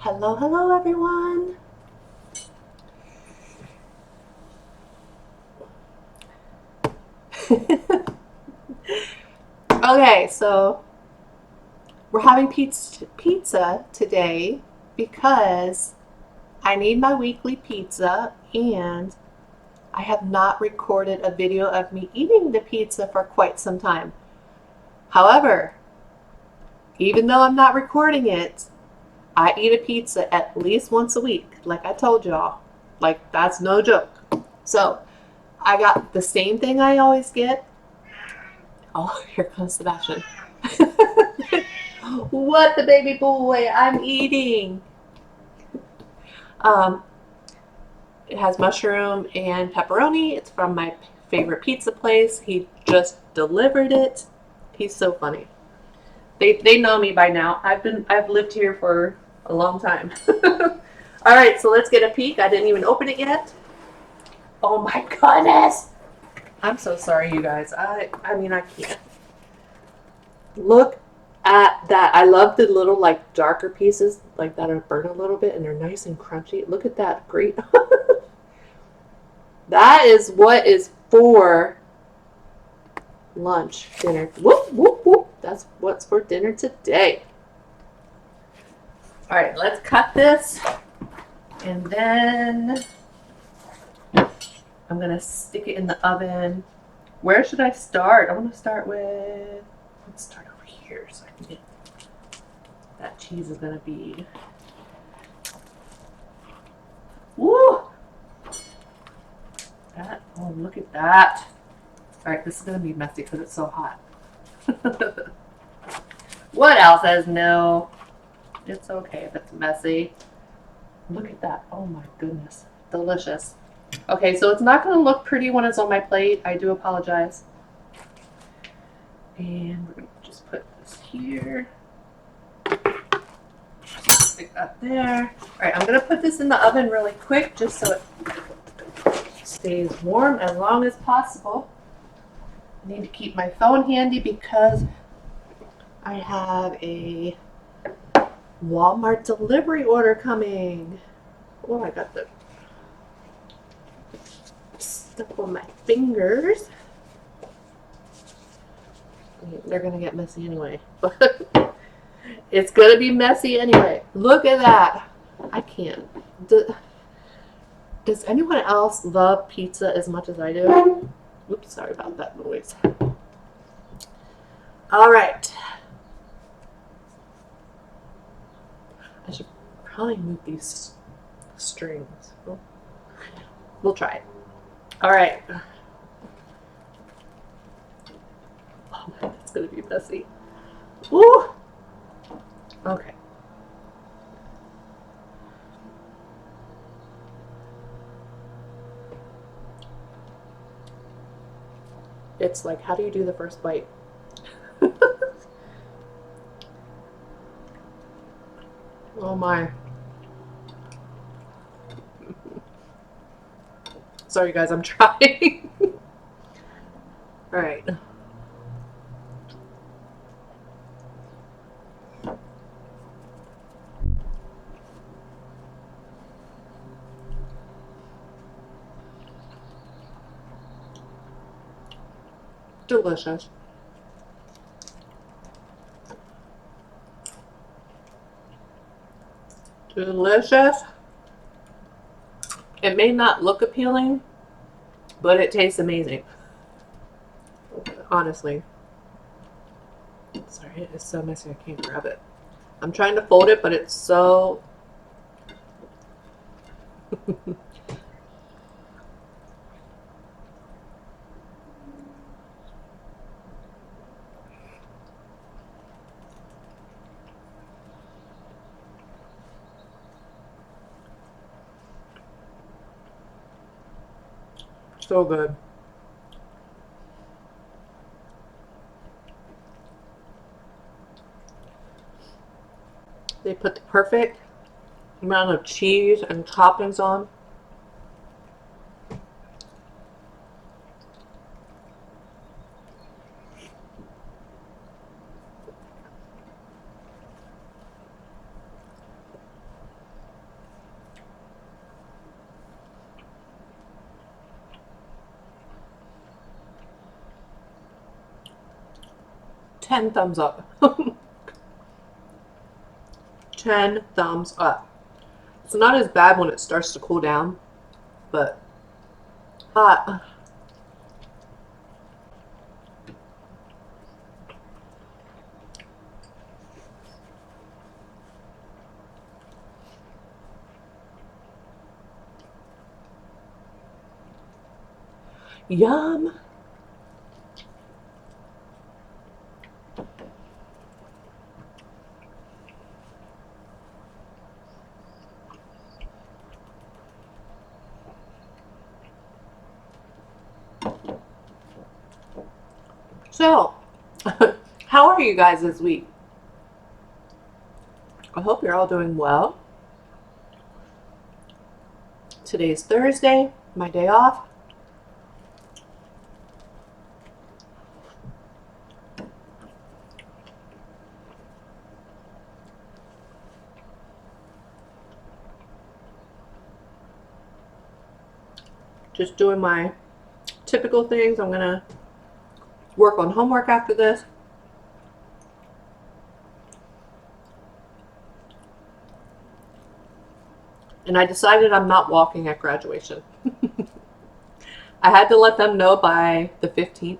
Hello, hello, everyone. Okay, so we're having pizza today because I need my weekly pizza and I have not recorded a video of me eating the pizza for quite some time. However, even though I'm not recording it, I eat a pizza at least once a week, like I told y'all. Like, that's no joke. So, I got the same thing I always get. Oh, here comes Sebastian. What the baby boy? I'm eating. Um, it has mushroom and pepperoni. It's from my favorite pizza place. He just delivered it. He's so funny. They know me by now. I've lived here for a long time. All right, so let's get a peek. I didn't even open it yet. Oh my goodness! I'm so sorry, you guys. I mean, I can't. Look at that. I love the little like darker pieces like that are burnt a little bit and they're nice and crunchy. Look at that. Great. That is what is for lunch, dinner. Whoop, whoop, whoop. That's what's for dinner today. All right, let's cut this. And then I'm going to stick it in the oven. Where should I start? I want to start with, let's start over here so I can get, that cheese is going to be, woo! That, oh, look at that. All right, this is going to be messy because it's so hot. What else says no? It's okay if it's messy. Look at that. Oh my goodness. Delicious. Okay, so it's not going to look pretty when it's on my plate. I do apologize. And we're going to just put this here. Stick that there. All right, I'm going to put this in the oven really quick just so it stays warm as long as possible. I need to keep my phone handy because I have a Walmart delivery order coming. Oh, I got the stuff on my fingers. They're gonna get messy anyway, but it's gonna be messy anyway. Look at that. I can't. Does anyone else love pizza as much as I do? Oops, sorry about that noise. All right. I should probably move these strings. We'll try it. All right. Oh man, it's gonna be messy. Woo! Okay. It's like, how do you do the first bite? Oh my. Sorry guys, I'm trying. All right. Delicious. Delicious. It may not look appealing, but it tastes amazing. Honestly. Sorry, it's so messy I can't grab it. I'm trying to fold it, but it's so... so good. They put the perfect amount of cheese and toppings on. 10 thumbs up. 10 thumbs up. It's not as bad when it starts to cool down, but hot. Yum. So, how are you guys this week? I hope you're all doing well. Today's Thursday, my day off. Just doing my typical things. I'm gonna work on homework after this. And I decided I'm not walking at graduation. I had to let them know by the 15th.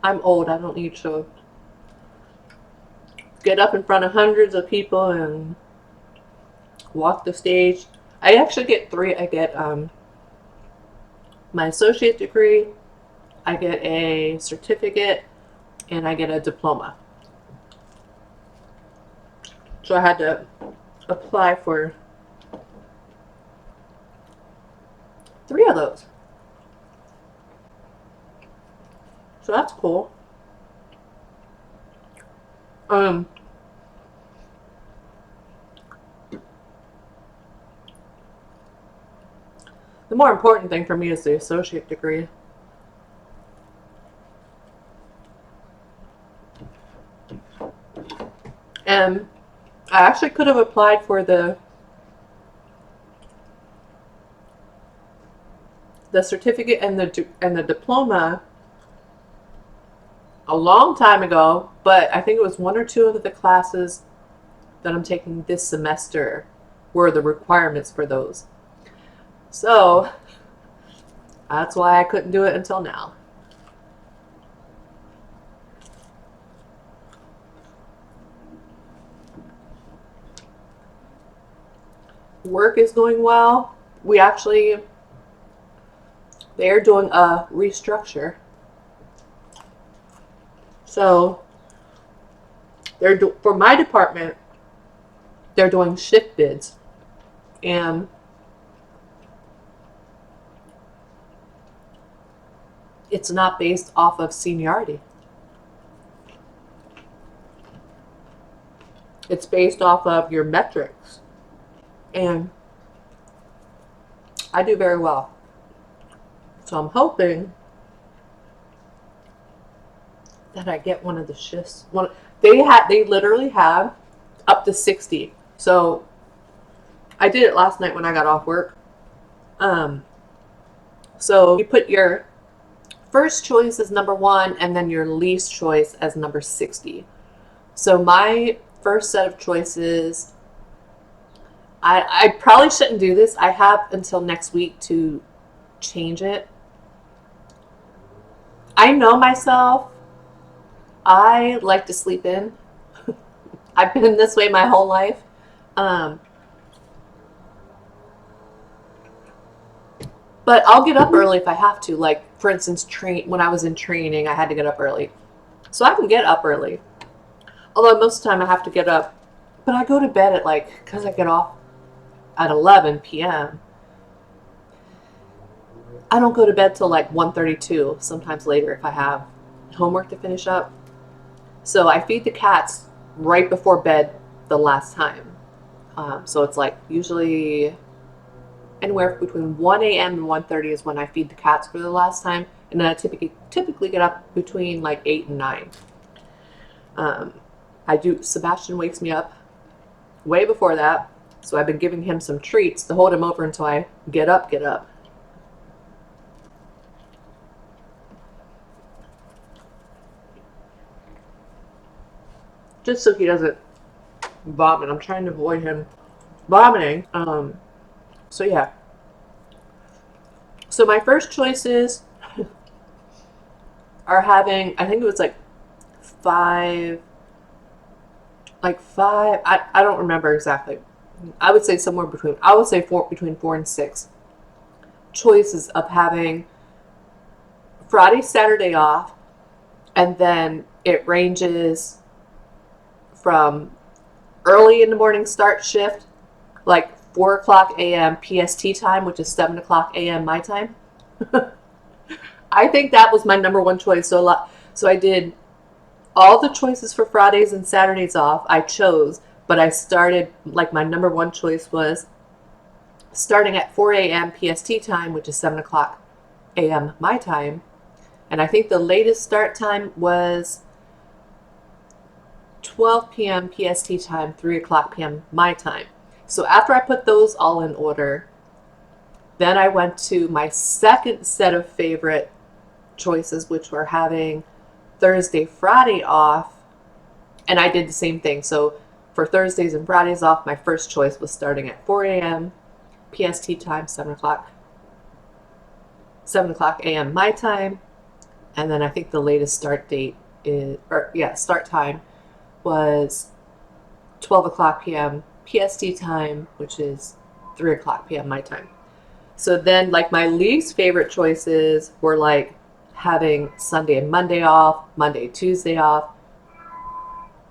I'm old. I don't need to get up in front of hundreds of people and walk the stage. I actually get 3. I get my associate degree, I get a certificate, and I get a diploma. So I had to apply for 3 of those. So that's cool. The more important thing for me is the associate degree. And I actually could have applied for the certificate and the diploma a long time ago, but I think it was 1 or 2 of the classes that I'm taking this semester were the requirements for those. So that's why I couldn't do it until now. Work is going well. They're doing a restructure. So for my department, they're doing shift bids. And it's not based off of seniority. It's based off of your metrics. And I do very well. So I'm hoping that I get one of the shifts. They literally have up to 60. So I did it last night when I got off work. So you put your first choice as number 1 and then your least choice as number 60. So my first set of choices, I probably shouldn't do this. I have until next week to change it. I know myself. I like to sleep in. I've been this way my whole life. But I'll get up early if I have to. Like, for instance, when I was in training, I had to get up early. So I can get up early. Although most of the time I have to get up. But I go to bed at because I get off at 11 p.m. I don't go to bed till 1:32, sometimes later if I have homework to finish up. So I feed the cats right before bed the last time. So it's usually anywhere between 1 a.m. and 1:30 is when I feed the cats for the last time. And then I typically get up between 8 and 9. Sebastian wakes me up way before that. So I've been giving him some treats to hold him over until I get up. just so he doesn't vomit. I'm trying to avoid him vomiting. So yeah. So my first choices are having, I think it was five, I don't remember exactly. I would say somewhere between, I would say between 4 and 6 choices of having Friday, Saturday off, and then it ranges from early in the morning start shift, like 4 o'clock a.m. PST time, which is 7 o'clock a.m. my time. I think that was my number one choice. So I did all the choices for Fridays and Saturdays off. I chose, but I started, like, my number one choice was starting at 4 a.m. PST time, which is 7 o'clock a.m. my time. And I think the latest start time was 12 p.m. PST time, 3 o'clock p.m. my time. So after I put those all in order, then I went to my second set of favorite choices, which were having Thursday, Friday off. And I did the same thing. So for Thursdays and Fridays off, my first choice was starting at 4 a.m. PST time, 7 o'clock a.m. my time. And then I think the latest start time was 12 o'clock p.m. PST time, which is 3 o'clock p.m. my time. So then, like, my least favorite choices were like having Sunday and Monday off, Monday, Tuesday off,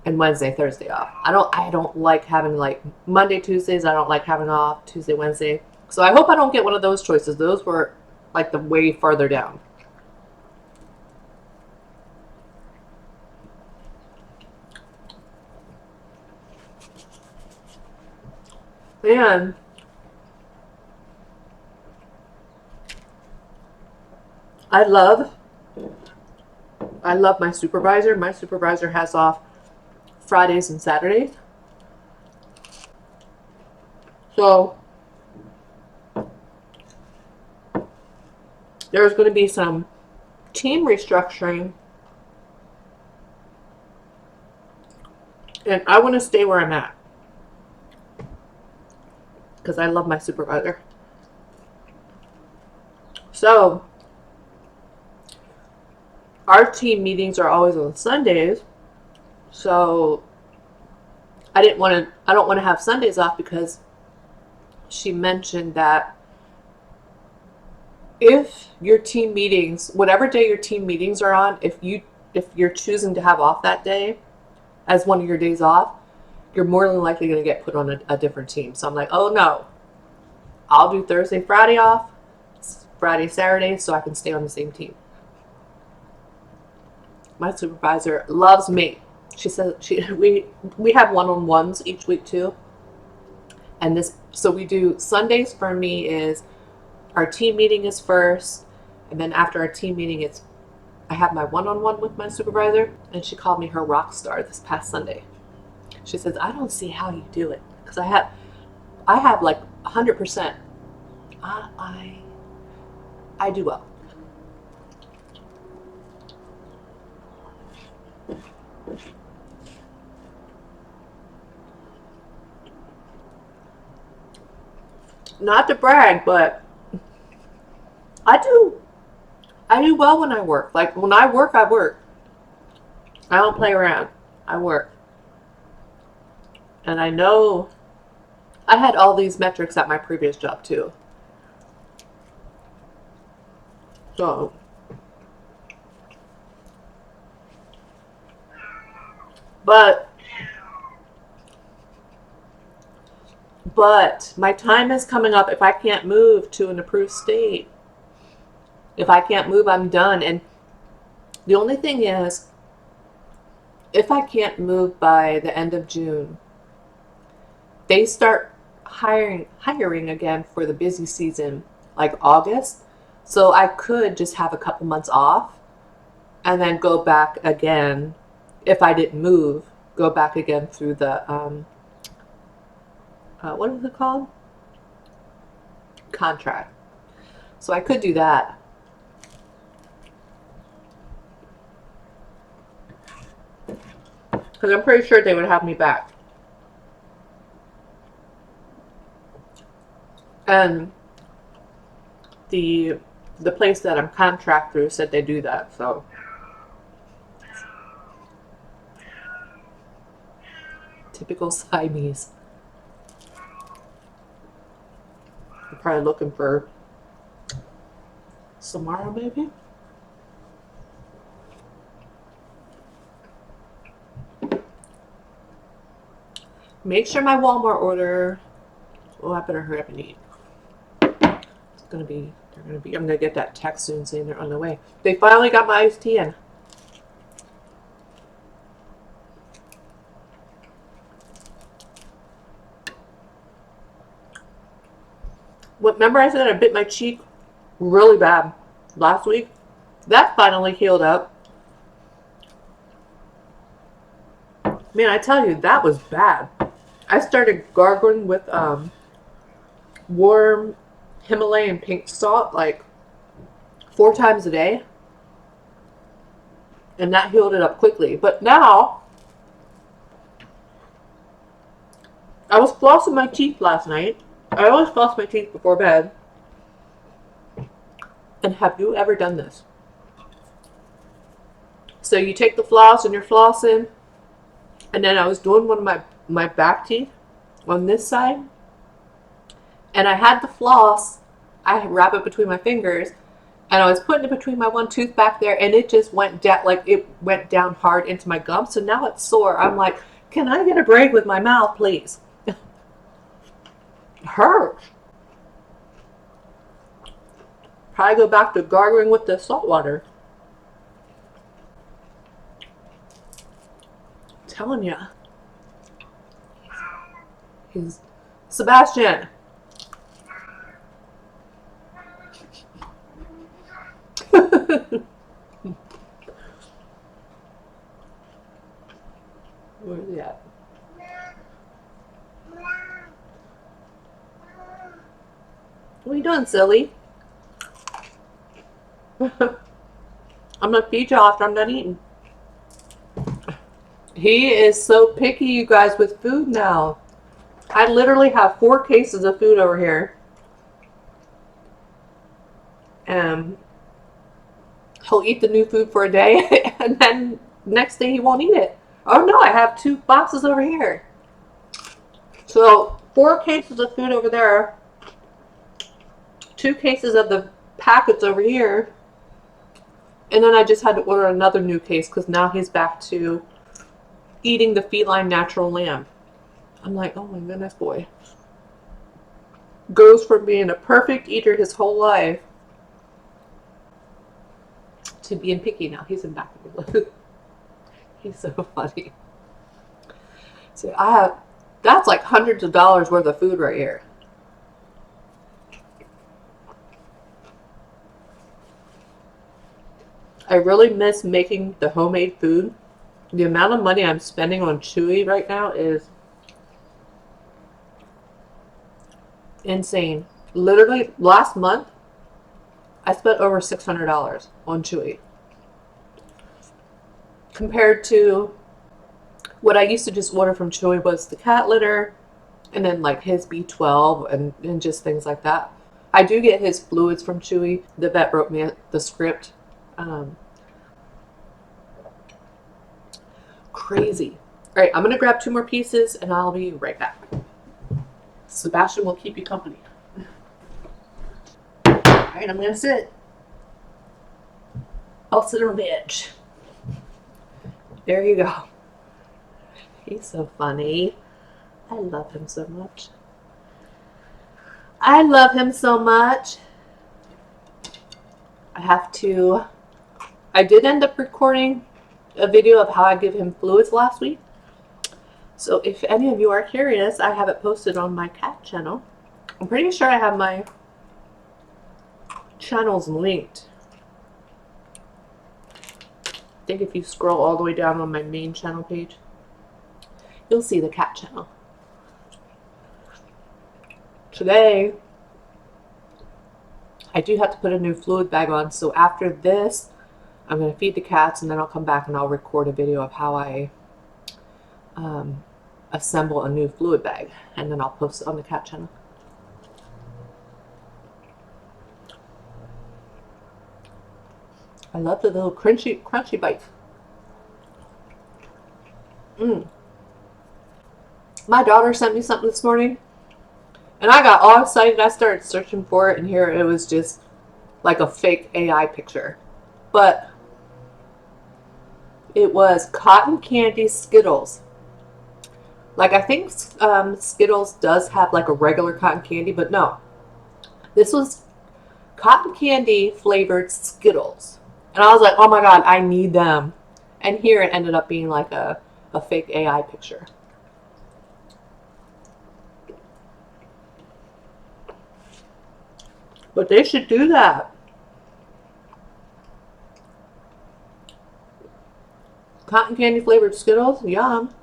and Wednesday, Thursday off. I don't like having like Monday, Tuesdays. I don't like having off Tuesday, Wednesday. So I hope I don't get one of those choices. Those were like the way farther down. And I love my supervisor. My supervisor has off Fridays and Saturdays. So there's going to be some team restructuring, and I want to stay where I'm at because I love my supervisor. So our team meetings are always on Sundays. So I don't want to have Sundays off because she mentioned that if your team meetings, whatever day your team meetings are on, if you're choosing to have off that day as one of your days off, you're more than likely going to get put on a different team. So I'm like, oh no, I'll do Thursday, Friday off, Friday, Saturday, so I can stay on the same team. My supervisor loves me. She says we have one-on-ones each week too. And so we do Sundays for me is our team meeting is first, and then after our team meeting I have my one-on-one with my supervisor, and she called me her rock star this past Sunday. She says, I don't see how you do it because I have like 100%. I do well. Not to brag, but I do well when I work. Like, when I work, I work. I don't play around. I work. And I know I had all these metrics at my previous job too. So but my time is coming up. If I can't move to an approved state, if I can't move, I'm done. And the only thing is, if I can't move by the end of June, they start hiring again for the busy season, like August. So I could just have a couple months off and then go back again. If I didn't move, go back again through the what is it called? Contract. So I could do that. because I'm pretty sure they would have me back. And the place that I'm contract through said they do that, so. Typical Siamese. I'm probably looking for Samara, maybe? Make sure my Walmart order. Oh, I better hurry up and eat. It's gonna be, I'm gonna get that text soon saying they're on the way. They finally got my iced tea in. Remember I said I bit my cheek really bad last week? That finally healed up. Man, I tell you, that was bad. I started gargling with warm Himalayan pink salt like 4 times a day. And that healed it up quickly. But now, I was flossing my teeth last night. I always floss my teeth before bed. And have you ever done this? So you take the floss and you're flossing. And then I was doing one of my back teeth on this side. And I had the floss. I wrap it between my fingers. And I was putting it between my one tooth back there. And it just went down, like it went down hard into my gum. So now it's sore. I'm like, can I get a break with my mouth, please? It hurts. Probably go back to gargling with the salt water. I'm telling you. He's Sebastian. Where's he at? What are you doing, silly? I'm gonna feed you after I'm done eating. He is so picky, you guys, with food now. I literally have 4 cases of food over here. And he'll eat the new food for a day, and then next day he won't eat it. Oh no, I have 2 boxes over here. So 4 cases of food over there. 2 cases of the packets over here. And then I just had to order another new case because now he's back to eating the feline natural lamb. I'm like, oh my goodness, boy. Goes from being a perfect eater his whole life to being picky now. He's in back of me. He's so funny. So that's like hundreds of dollars worth of food right here. I really miss making the homemade food. The amount of money I'm spending on Chewy right now is insane. Literally, last month, I spent over $600 on Chewy. Compared to what I used to just order from Chewy was the cat litter, and then like his B12 and just things like that. I do get his fluids from Chewy. The vet wrote me the script. Crazy. All right, I'm gonna grab 2 more pieces and I'll be right back. Sebastian will keep you company. All right, I'm gonna sit. I'll sit on the edge. There you go. He's so funny. I love him so much. I love him so much. I did end up recording a video of how I give him fluids last week. So if any of you are curious, I have it posted on my cat channel. I'm pretty sure I have my channels linked. I think if you scroll all the way down on my main channel page, you'll see the cat channel. Today, I do have to put a new fluid bag on, so after this, I'm going to feed the cats and then I'll come back and I'll record a video of how I assemble a new fluid bag, and then I'll post it on the cat channel. I love the little crunchy bites. My daughter sent me something this morning, and I got all excited. I started searching for it, and here it was, just like a fake AI picture. But it was cotton candy Skittles. Like, I think Skittles does have like a regular cotton candy, but no. This was cotton candy flavored Skittles. And I was like, oh my God, I need them. And here it ended up being like a fake AI picture. But they should do that. Cotton candy flavored Skittles, yum.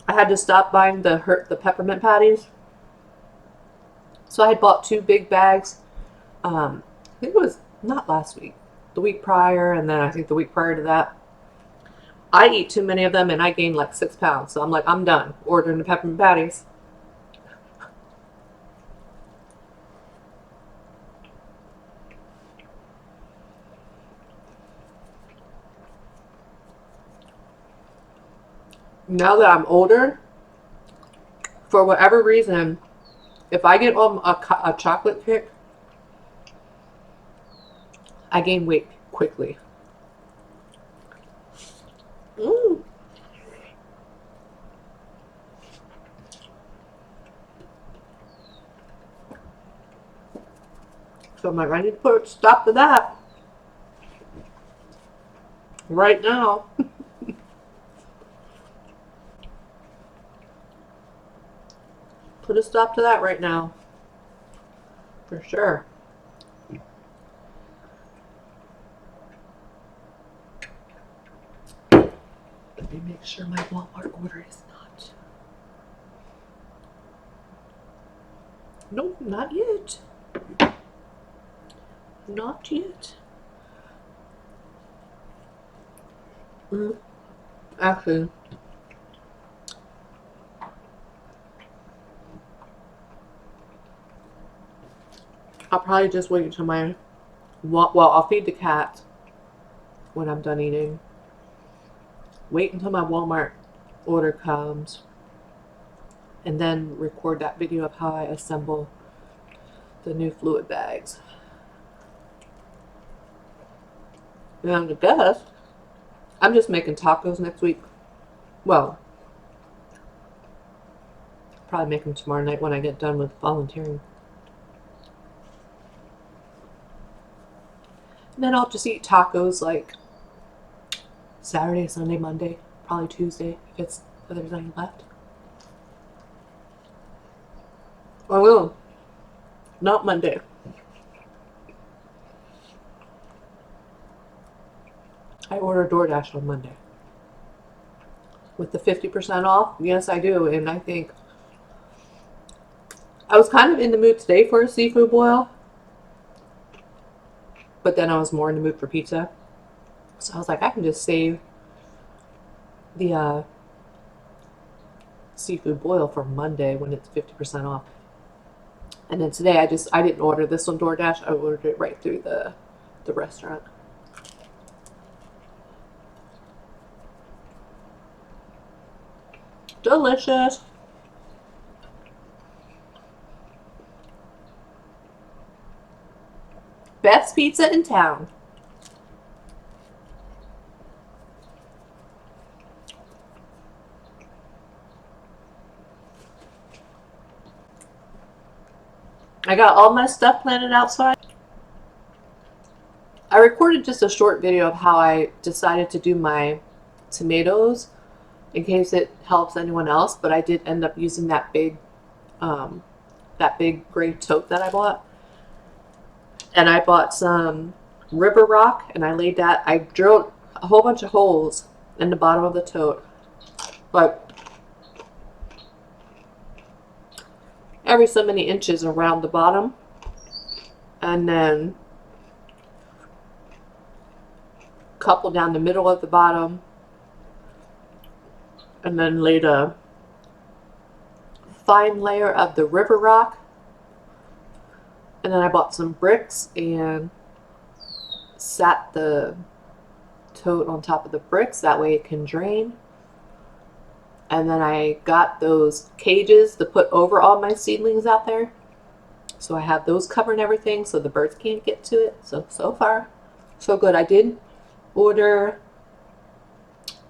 I had to stop buying the peppermint patties. So I had bought 2 big bags. I think it was not last week, the week prior, and then I think the week prior to that. I eat too many of them, and I gained like 6 pounds. So I'm like, I'm done ordering the peppermint patties. Now that I'm older, for whatever reason, if I get on a chocolate kick, I gain weight quickly. So I'm like, I need to put a stop to that right now. Put a stop to that right now. For sure. Let me make sure my Walmart order is not. Nope, not yet. Not yet. Actually, I'll probably just wait until I'll feed the cat when I'm done eating. Wait until my Walmart order comes, and then record that video of how I assemble the new fluid bags. And I guess I'm just making tacos next week. Well, probably make them tomorrow night when I get done with volunteering. And then I'll just eat tacos like Saturday, Sunday, Monday, probably Tuesday if there's any left. Or will. Not Monday. I order DoorDash on Monday. With the 50% off? Yes, I do. And I think I was kind of in the mood today for a seafood boil. But then I was more in the mood for pizza. So I was like, I can just save the seafood boil for Monday when it's 50% off. And then today I didn't order this on DoorDash. I ordered it right through the restaurant. Delicious. Best pizza in town. I got all my stuff planted outside. I recorded just a short video of how I decided to do my tomatoes in case it helps anyone else, but I did end up using that big gray tote that I bought. And I bought some river rock, and I drilled a whole bunch of holes in the bottom of the tote, but every so many inches around the bottom, and then a couple down the middle of the bottom, and then laid a fine layer of the river rock. And then I bought some bricks and sat the tote on top of the bricks. That way it can drain. And then I got those cages to put over all my seedlings out there. So I have those covering everything so the birds can't get to it. So far, so good. I did order,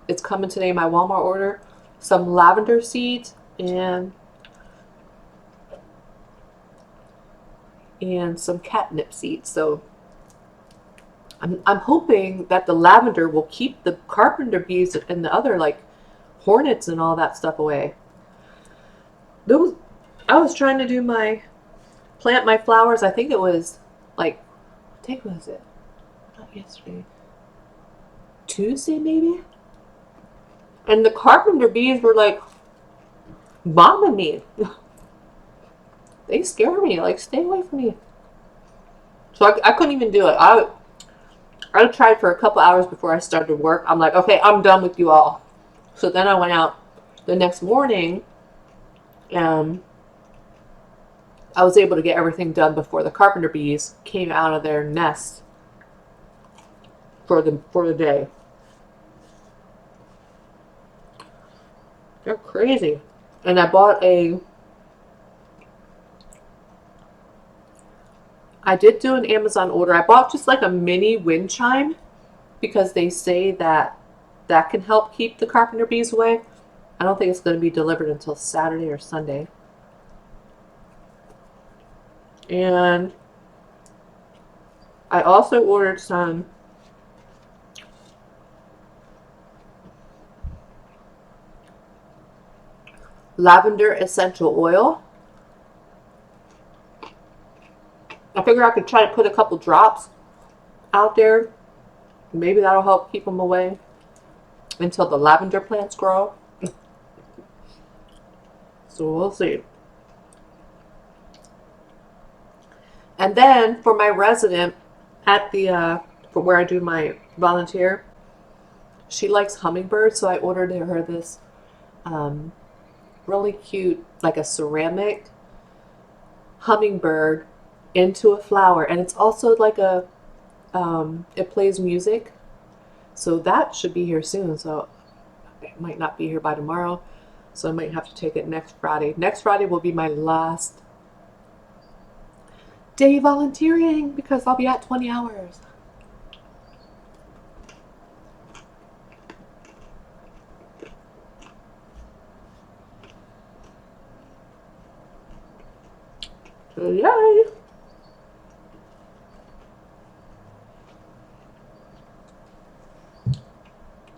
it's coming today, my Walmart order, some lavender seeds and some catnip seeds. So I'm hoping that the lavender will keep the carpenter bees and the other like hornets and all that stuff away. Those, I was trying to do plant my flowers. I think it was like, what day was it? Not yesterday. Tuesday maybe? And the carpenter bees were like bombing me. They scare me. Like, stay away from me. So I couldn't even do it. I tried for a couple hours before I started work. I'm like, okay, I'm done with you all. So then I went out the next morning and I was able to get everything done before the carpenter bees came out of their nest for the day. They're crazy. And I did do an Amazon order. I bought just like a mini wind chime because they say that can help keep the carpenter bees away. I don't think it's going to be delivered until Saturday or Sunday. And I also ordered some lavender essential oil. I figure I could try to put a couple drops out there. Maybe that'll help keep them away until the lavender plants grow. So we'll see. And then for my resident at the for where I do my volunteer, she likes hummingbirds, so I ordered her this really cute, like a ceramic hummingbird into a flower, and it's also like a it plays music, so that should be here soon. So it might not be here by tomorrow, so I might have to take it next Friday. Next Friday will be my last day volunteering because I'll be at 20 hours. So yay!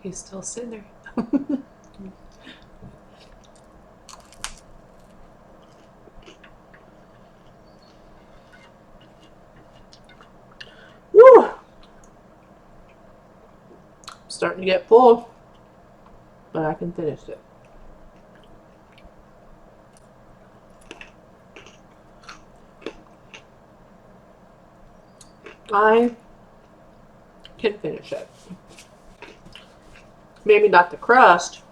He's still sitting there. Woo! I'm starting to get full, but I can finish it. I can finish it. Maybe not the crust.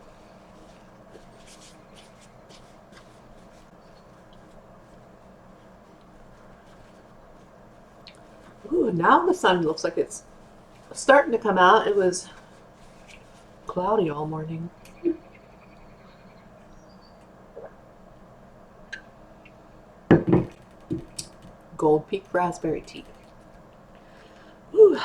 Ooh, now the sun looks like it's starting to come out. It was cloudy all morning. Gold Peak raspberry tea. Ooh.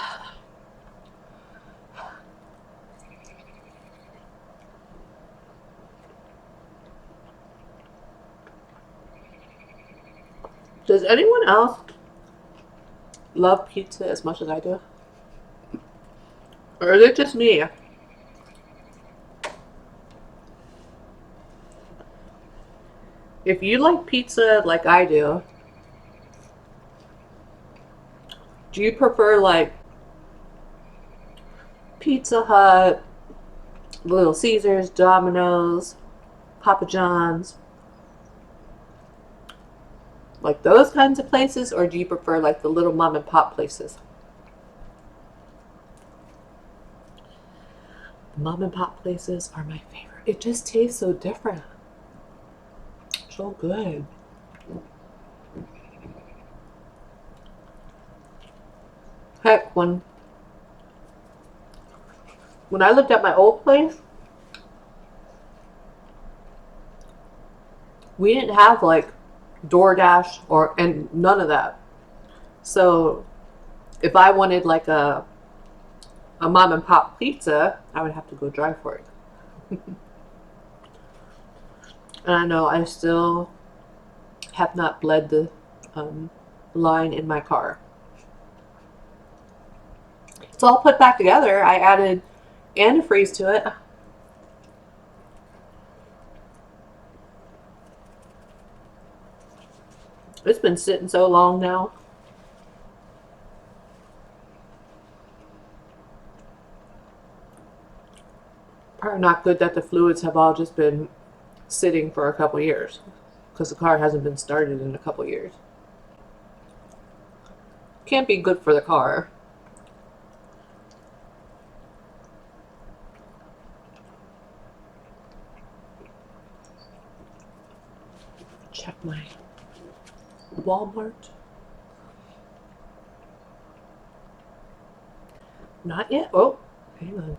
Does anyone else love pizza as much as I do? Or is it just me? If you like pizza like I do you prefer like Pizza Hut, Little Caesars, Domino's, Papa John's, like those kinds of places, or do you prefer like the little mom and pop places? Mom and pop places are my favorite. It just tastes so different. So good. Heck, when I lived at my old place, we didn't have like DoorDash and none of that. So if I wanted like a mom and pop pizza, I would have to go drive for it. And I know I still have not bled the line in my car. It's all put back together. I added antifreeze to it. It's been sitting so long now. Probably not good that the fluids have all just been sitting for a couple years, because the car hasn't been started in a couple years. Can't be good for the car. Check my Walmart. Not yet. Oh, hang on.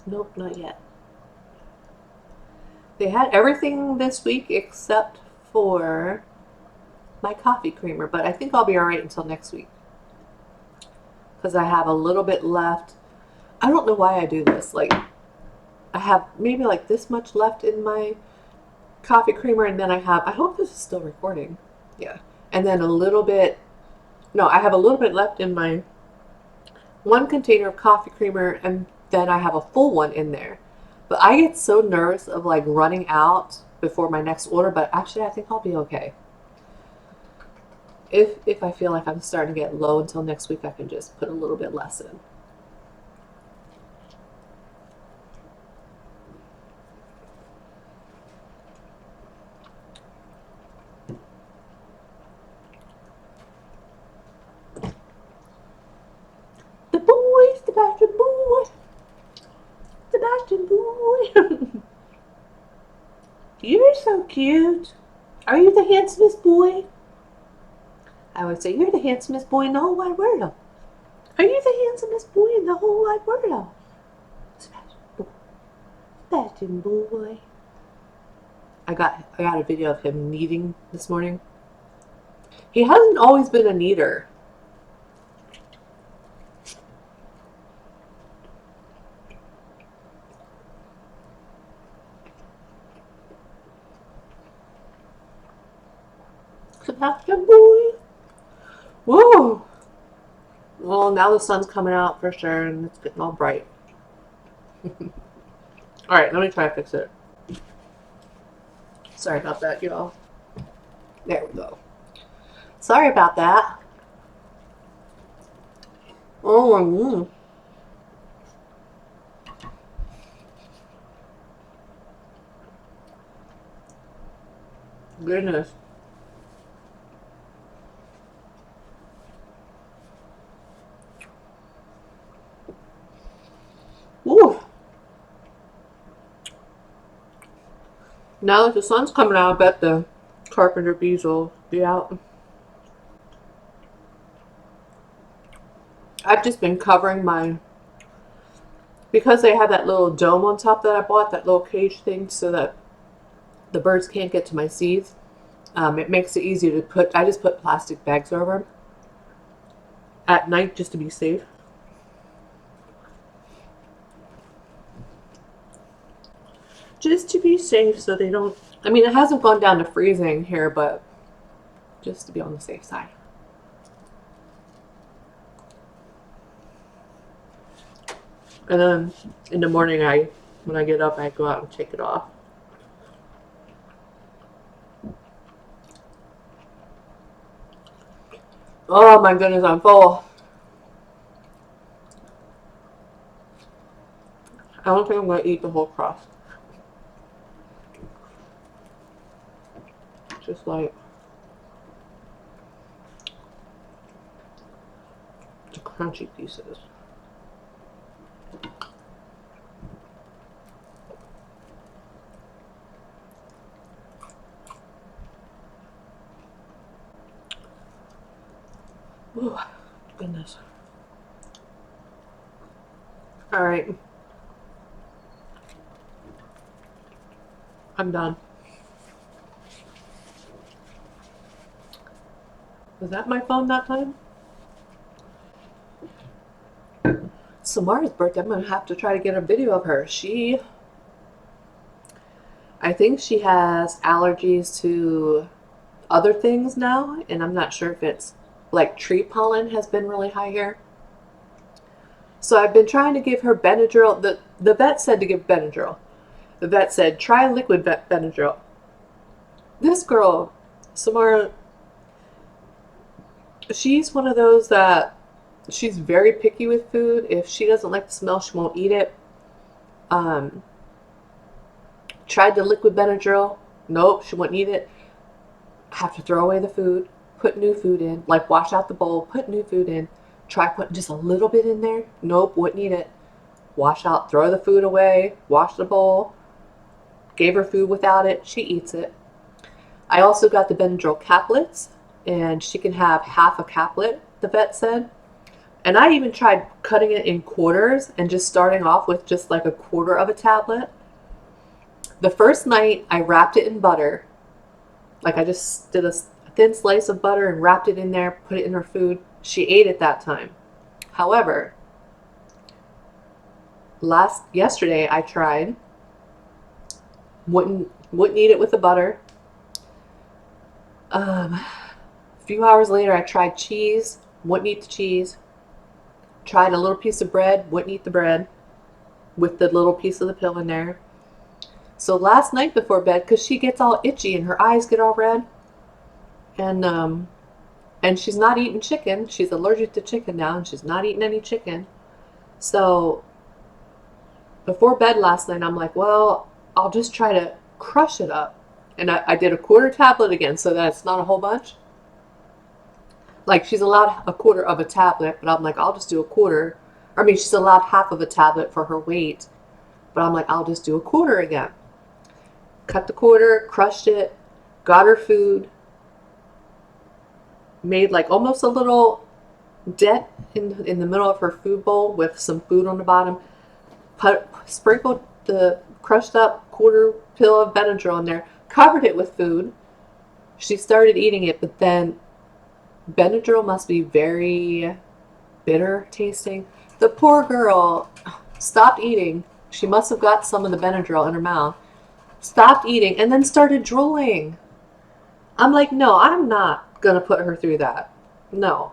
Nope, not yet. They had everything this week except for my coffee creamer, but I think I'll be all right until next week, because I have a little bit left. I don't know why I do this. Like, I have maybe like this much left in my coffee creamer, and then I hope this is still recording. Yeah. And then a little bit, no, I have a little bit left in my one container of coffee creamer, and then I have a full one in there. But I get so nervous of like running out before my next order, but actually I think I'll be okay. If I feel like I'm starting to get low until next week, I can just put a little bit less in. The boys, the bastard boy. Sebastian boy. You're so cute. Are you the handsomest boy? I would say you're the handsomest boy in the whole wide world. Are you the handsomest boy in the whole wide world? Sebastian boy. Sebastian boy. I got a video of him kneading this morning. He hasn't always been a kneader. Sebastian boy. Whoa. Well, now the sun's coming out for sure, and it's getting all bright. All right, let me try to fix it. Sorry about that, y'all. There we go. Sorry about that. Oh, goodness. Ooh. Now that the sun's coming out, I bet the carpenter bees will be out. I've just been covering because they have that little dome on top that I bought, that little cage thing, so that the birds can't get to my seeds. It makes it easy to I just put plastic bags over them at night just to be safe. Just to be safe, so they don't, I mean, it hasn't gone down to freezing here, but just to be on the safe side. And then in the morning, when I get up, I go out and take it off. Oh my goodness, I'm full. I don't think I'm going to eat the whole crust. Just like The crunchy pieces. Ooh, goodness. All right. I'm done. Was that my phone that time? Samara's birthday. I'm gonna have to try to get a video of her. I think she has allergies to other things now, and I'm not sure if it's like tree pollen has been really high here. So I've been trying to give her Benadryl. The vet said to give Benadryl. The vet said try liquid Benadryl. This girl, Samara, she's one of those that she's very picky with food. If she doesn't like the smell, she won't eat it. Tried the liquid Benadryl. Nope, she wouldn't eat it. Have to throw away the food, put new food in, like wash out the bowl, put new food in. Try putting just a little bit in there. Nope, wouldn't eat it. Wash out, throw the food away, wash the bowl. Gave her food without it. She eats it. I also got the Benadryl caplets, and she can have half a caplet, the vet said. And I even tried cutting it in quarters and just starting off with just like a quarter of a tablet. The first night I wrapped it in butter. Like I just did a thin slice of butter and wrapped it in there, put it in her food. She ate it that time. However, yesterday I tried, wouldn't eat it with the butter. A few hours later I tried cheese, wouldn't eat the cheese. Tried a little piece of bread, wouldn't eat the bread with the little piece of the pill in there. So last night before bed, because she gets all itchy and her eyes get all red, and she's not eating chicken. She's allergic to chicken now, and she's not eating any chicken. So before bed last night, I'm like, well, I'll just try to crush it up. And I did a quarter tablet again, so that it's not a whole bunch. Like, she's allowed a quarter of a tablet, but I'm like, I'll just do a quarter. I mean, she's allowed half of a tablet for her weight, but I'm like, I'll just do a quarter again. Cut the quarter, crushed it, got her food, made like almost a little dent in the middle of her food bowl with some food on the bottom, sprinkled the crushed up quarter pill of Benadryl in there, covered it with food. She started eating it, but then Benadryl must be very bitter tasting. The poor girl stopped eating. She must have got some of the Benadryl in her mouth. Stopped eating and then started drooling. I'm like, no, I'm not going to put her through that. No.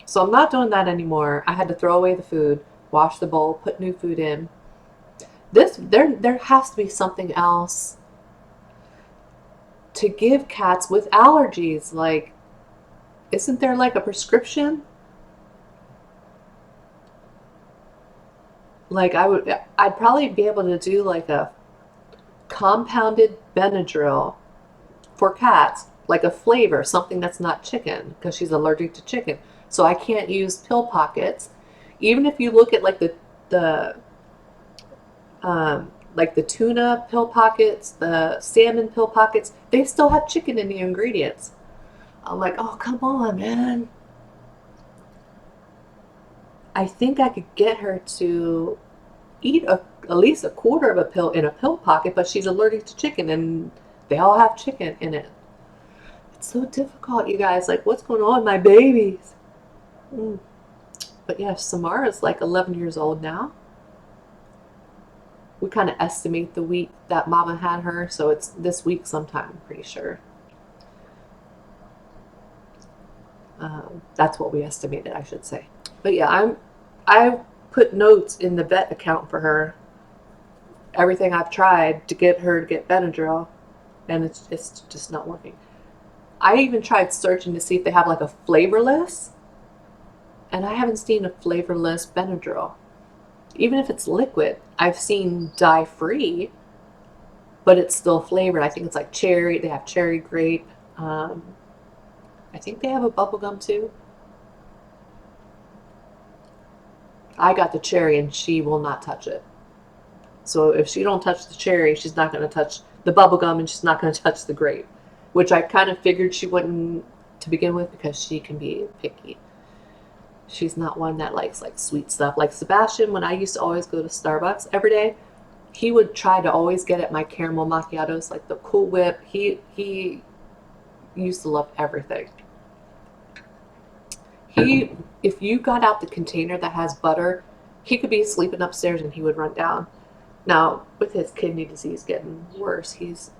So I'm not doing that anymore. I had to throw away the food, wash the bowl, put new food in. There has to be something else to give cats with allergies. Like, isn't there like a prescription? Like I'd probably be able to do like a compounded Benadryl for cats, like a flavor, something that's not chicken, because she's allergic to chicken. So I can't use pill pockets. Even if you look at like the like the tuna pill pockets, the salmon pill pockets, they still have chicken in the ingredients. I'm like, oh, come on, man. I think I could get her to eat at least a quarter of a pill in a pill pocket, but she's allergic to chicken, and they all have chicken in it. It's so difficult, you guys. Like, what's going on with my babies? But yeah, Samara's like 11 years old now. We kind of estimate the week that Mama had her, so it's this week sometime, I'm pretty sure. That's what we estimated, I should say. But yeah, I put notes in the vet account for her. Everything I've tried to get her to get Benadryl, and it's just not working. I even tried searching to see if they have like a flavorless, and I haven't seen a flavorless Benadryl. Even if it's liquid, I've seen dye-free, but it's still flavored. I think it's like cherry. They have cherry grape. I think they have a bubblegum too. I got the cherry and she will not touch it. So if she don't touch the cherry, she's not going to touch the bubble gum, and she's not going to touch the grape, which I kind of figured she wouldn't to begin with because she can be picky. She's not one that likes like sweet stuff. Like Sebastian, when I used to always go to Starbucks every day, he would try to always get at my caramel macchiatos, like the Cool Whip. He used to love everything. If you got out the container that has butter, he could be sleeping upstairs and he would run down. Now, with his kidney disease getting worse, he's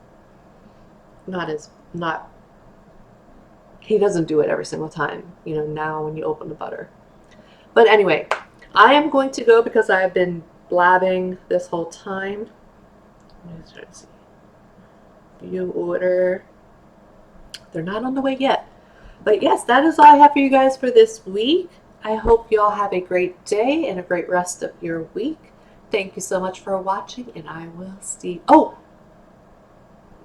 not he doesn't do it every single time, now when you open the butter. But anyway, I am going to go because I have been blabbing this whole time. Let's try to see. View order. They're not on the way yet. But yes, that is all I have for you guys for this week. I hope you all have a great day and a great rest of your week. Thank you so much for watching, and I will see. Oh,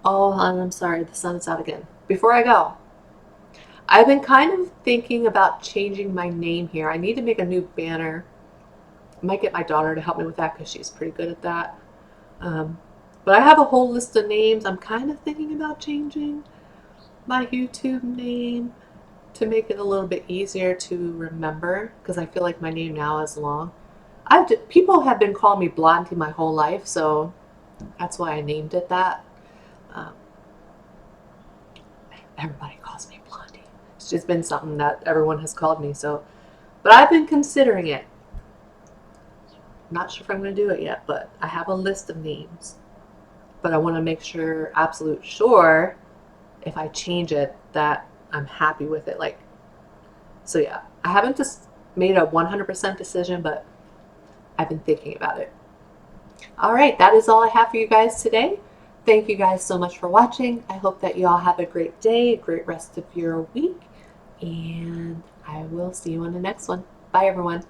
and I'm sorry, the sun is out again. Before I go, I've been kind of thinking about changing my name here. I need to make a new banner. I might get my daughter to help me with that because she's pretty good at that. But I have a whole list of names. I'm kind of thinking about changing my YouTube name to make it a little bit easier to remember, because I feel like my name now is long. People have been calling me Blondie my whole life, so that's why I named it that. Everybody calls me Blondie. It's just been something that everyone has called me, but I've been considering it. Not sure if I'm going to do it yet, but I have a list of names. But I want to make sure, absolute sure, if I change it, that I'm happy with it. So yeah, I haven't just made a 100% decision, but I've been thinking about it. All right, that is all I have for you guys today. Thank you guys so much for watching. I hope that you all have a great day, a great rest of your week, and I will see you on the next one. Bye, everyone.